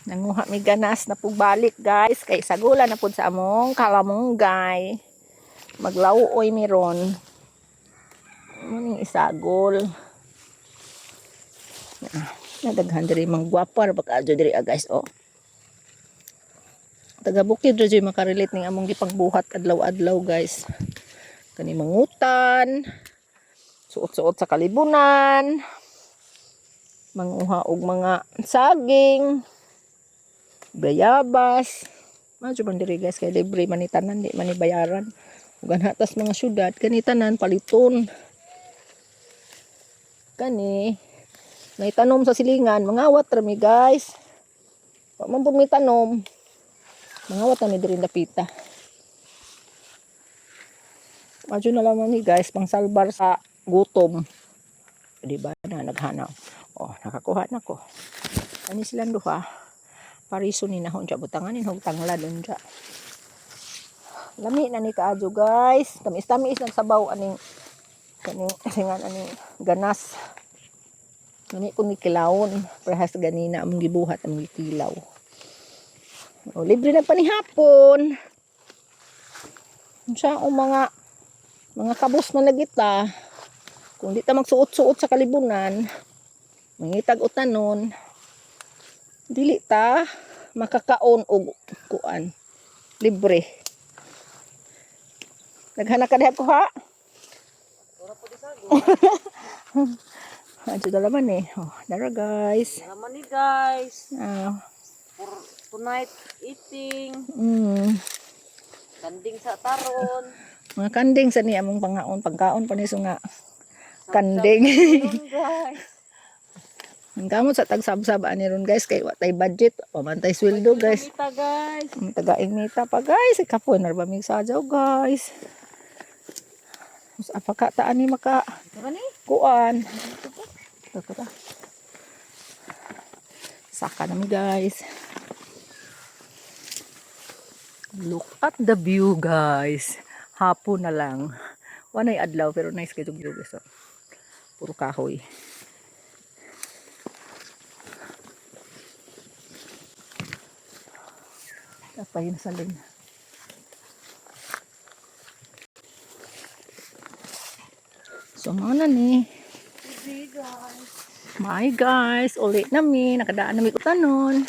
Nanguha mi ganas na pugbalik guys. Kay sagula na pud sa among kalamunggay. Maglawoy mi ron. Muning isagol. Nadaghan diri mang gwapar baka adyo diri guys oh. Taga bukid ra jud makarelate ning among gipangbuhat adlaw-adlaw guys. Kani mangutan, suot-suot sa kalibunan, manguha og mga saging, bayabas. Madyo man diri guys kay libre manitanan di manibayaran. Ug hatas mga syudad kanitanan paliton. Kani may tanom sa silingan, mangawat ra mi guys. Wa man pud mi tanom. Mangawat na mi diri dapita. Madyo na lamang ni guys pang salbar sa gutom. Di ba na naghanaw. Oh, nakakuha na ko. Ani silang duha. Pariso ni nahon siya butanganin hog tanglad unja. Lami na ni kaadyo guys. Tamis-tamis nagsabaw aning kaning singan aning ganas. Lami ko ni kilawon. Perhas ganina among gibuhat among kilaw. O, libre na panihapon. Unsa o mga kabus na nagita. Kung di ta magsuot-suot sa kalibunan, mangitag utanon, dili ta makakaon og kuan. Libre. Naghana ka diha ko ha? Ora po disago. Adyo dalaman eh. Oh, dara guys. Naman ni guys. For tonight eating. Kanding sa taron. Mga kanding sa ni among pangkaon pa ni nga kanding. Guys. Ang kamot sa tagsabsab ani ron guys kay wa tay budget, pamantay sweldo guys. Mita guys. Tagaing mita pa guys, ikapoy na ba mig sajaw guys. Mas apaka ta ani maka kuan. Ito. Saka na mi guys. Look at the view guys. Hapon na lang. Wanay adlaw pero nice kay view guys. Puro kahoy. Apa yun sa lin. So mga na ni. My guys, ulit nami, nakadaan nami utanon.